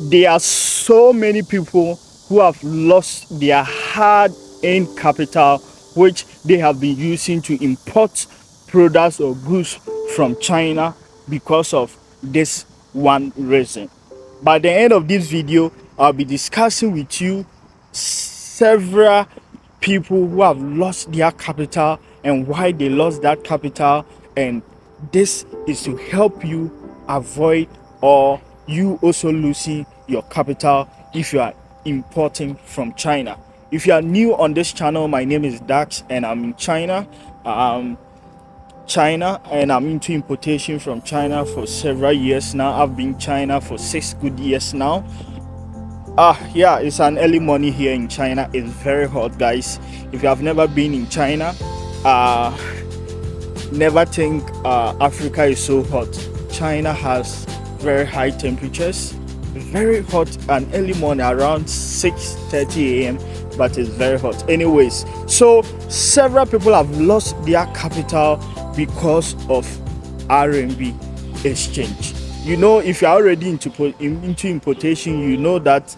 there are so many people who have lost their hard-earned capital, which they have been using to import products or goods from China because of this one reason. By the end of this video, I'll be discussing with you several people who have lost their capital and why they lost that capital, and this is to help you avoid or you also losing your capital if you are importing from China. If you are new on this channel, my name is Dax and I'm in China. And I'm into importation from China for several years now. I've been in China for 6 good years now. Yeah, it's an early morning here in China. It's very hot, guys. If you have never been in China, uh never think Africa is so hot. China has very high temperatures, very hot, an early morning around 6:30 a.m., but it's very hot. Anyways, so several people have lost their capital because of RMB exchange. You know, if you're already into importation, you know that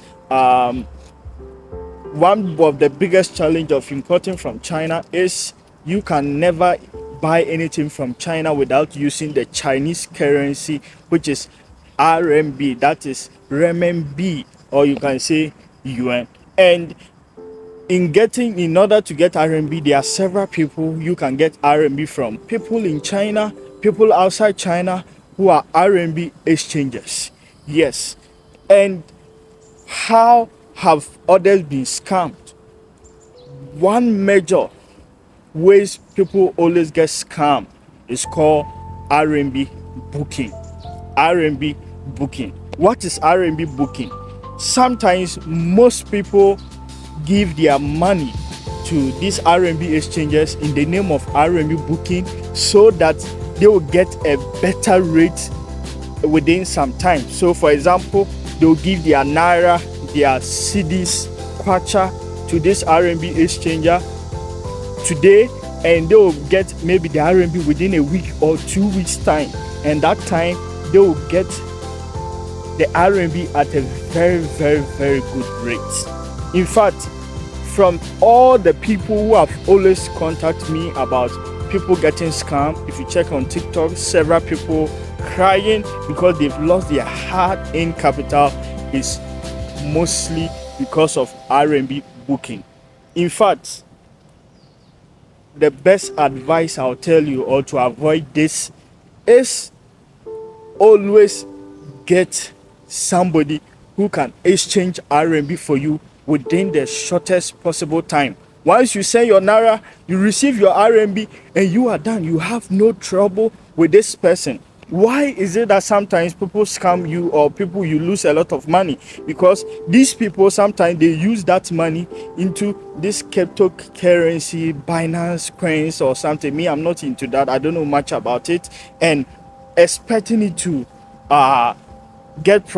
one of the biggest challenge of importing from China is you can never buy anything from China without using the Chinese currency, which is RMB, that is renminbi, or you can say yuan. And in order to get RMB, there are several people you can get RMB from. People in China, people outside China who are RMB exchangers. Yes. And how have others been scammed? One major ways people always get scammed is called RMB booking. RMB booking. What is RMB booking? Sometimes most people give their money to these RMB exchanges in the name of RMB booking so that they will get a better rate within some time. So for example, they'll give their naira, their cedis, kwacha to this RMB exchanger today, and they will get maybe the RMB within a week or 2 weeks time, and that time they will get the RMB at a very, very, very good rate. In fact, from all the people who have always contacted me about people getting scammed, if you check on TikTok, several people crying because they've lost their hard-earned capital is mostly because of RMB booking. In fact, the best advice I'll tell you, or to avoid this, is always get somebody who can exchange RMB for you within the shortest possible time. Once you send your naira, you receive your RMB, and you are done. You have no trouble with this person. Why is it that sometimes people scam you, or you lose a lot of money? Because these people sometimes they use that money into this cryptocurrency, Binance coins or something. Me, I'm not into that. I don't know much about it, and expecting it to get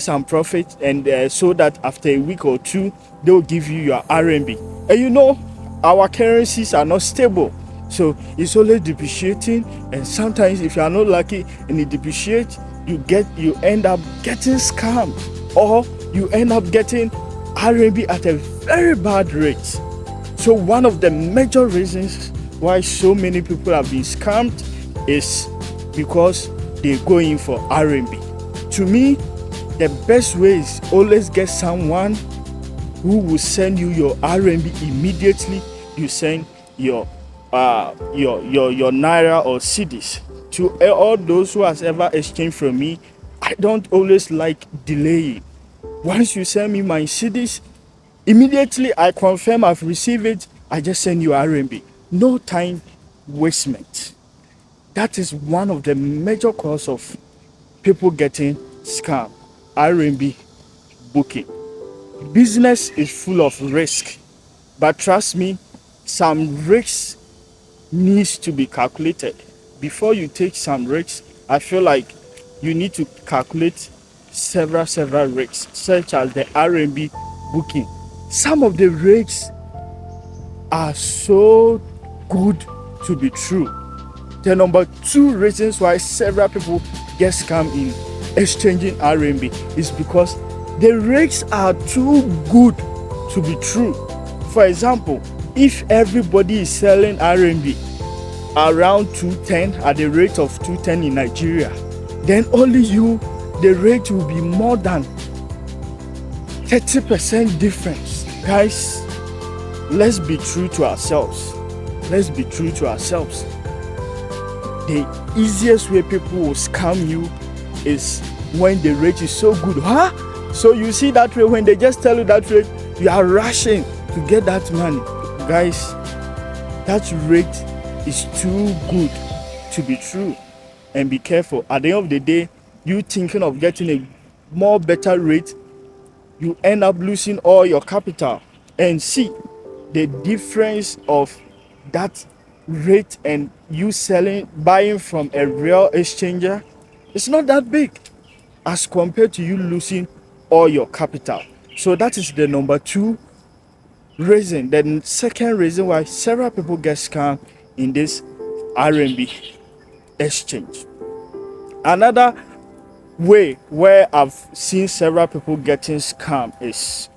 some profit, and so that after a week or two they'll give you your RMB. And you know, our currencies are not stable, so it's always depreciating, and sometimes if you are not lucky and it depreciates, you end up getting scammed, or you end up getting RMB at a very bad rate. So one of the major reasons why so many people have been scammed is because they go in for RMB. To me, the best way is always get someone who will send you your RMB immediately. You send your naira or cedis. To all those who has ever exchanged from me, I don't always like delaying. Once you send me my cedis, immediately I confirm I've received it, I just send you RMB. No time wastement. That is one of the major causes of people getting scammed. RMB booking. Business is full of risk, but trust me, some risks needs to be calculated. Before you take some risks, I feel like you need to calculate several risks, such as the RMB booking. Some of the risks are so good to be true. The number two reasons why several people get scammed in exchanging RMB is because the rates are too good to be true. For example, if everybody is selling RMB around 210 at the rate of 210 in Nigeria, then only you, the rate will be more than 30% difference. Guys, let's be true to ourselves. Let's be true to ourselves. The easiest way people will scam you is when the rate is so good. So you see that rate, when they just tell you that rate, you are rushing to get that money. Guys, that rate is too good to be true. And be careful. At the end of the day, you thinking of getting a more better rate, you end up losing all your capital. And see, the difference of that rate and you buying from a real exchanger, it's not that big as compared to you losing all your capital. So that is the number 2 reason. The second reason why several people get scammed in this RMB exchange. Another way where I've seen several people getting scammed is,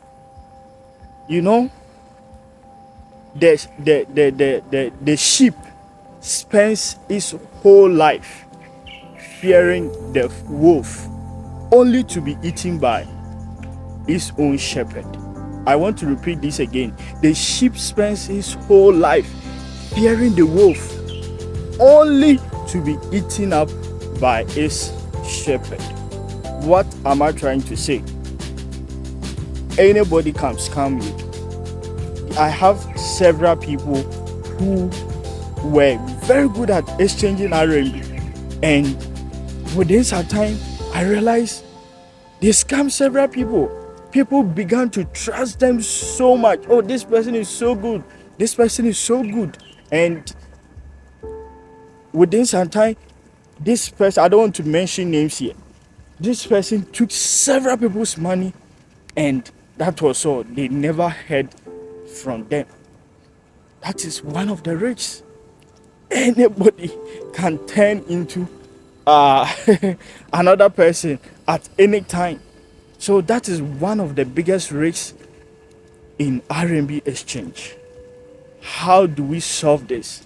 the sheep spends its whole life fearing the wolf, only to be eaten by its own shepherd. I want to repeat this again. The sheep spends his whole life fearing the wolf, only to be eaten up by its shepherd. What am I trying to say? Anybody can scam you. I have several people who were very good at exchanging RMB, and within some time I realized they scam several people. People began to trust them so much. Oh, this person is so good, this person is so good. And within some time, this person, I don't want to mention names here, this person took several people's money, and that was all. They never heard from them. That is one of the risks. Anybody can turn into another person at any time. So that is one of the biggest risks in RMB exchange. How do we solve this?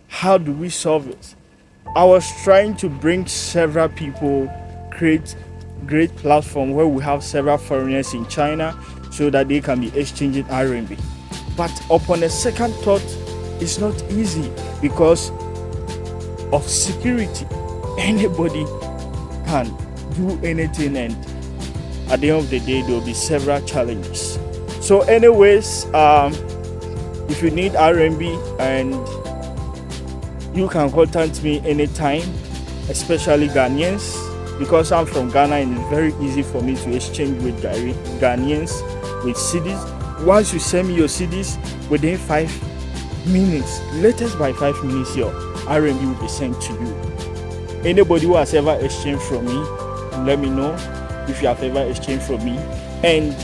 How do we solve it? I was trying to bring several people, create great platform where we have several foreigners in China so that they can be exchanging RMB. But upon a second thought, it's not easy because of security. Anybody can do anything, and at the end of the day, there will be several challenges. So anyways, if you need RMB, and you can contact me anytime, especially Ghanaians, because I'm from Ghana and it's very easy for me to exchange with Ghanaians with cedis. Once you send me your cedis, within 5 minutes, latest by 5 minutes, your RMB will be sent to you. Anybody who has ever exchanged from me, let me know if you have ever exchanged from me. And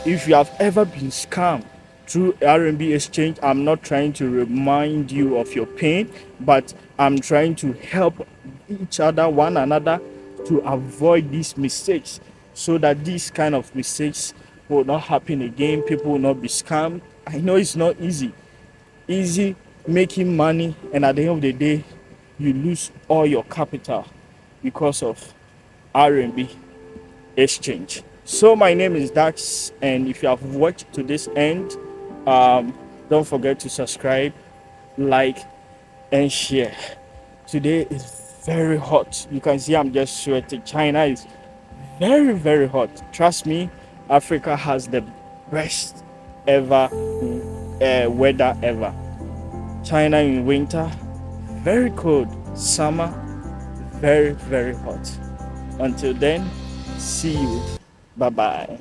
if you have ever been scammed through RMB exchange, I'm not trying to remind you of your pain, but I'm trying to help one another to avoid these mistakes, so that these kind of mistakes will not happen again. People will not be scammed. I know it's not easy making money, and at the end of the day, you lose all your capital because of RMB exchange. So my name is Dax, and if you have watched to this end, don't forget to subscribe, like, and share. Today is very hot. You can see I'm just sweating. China is very, very hot. Trust me, Africa has the best ever weather ever. China in winter, very cold. Summer, very, very hot. Until then, see you. Bye bye.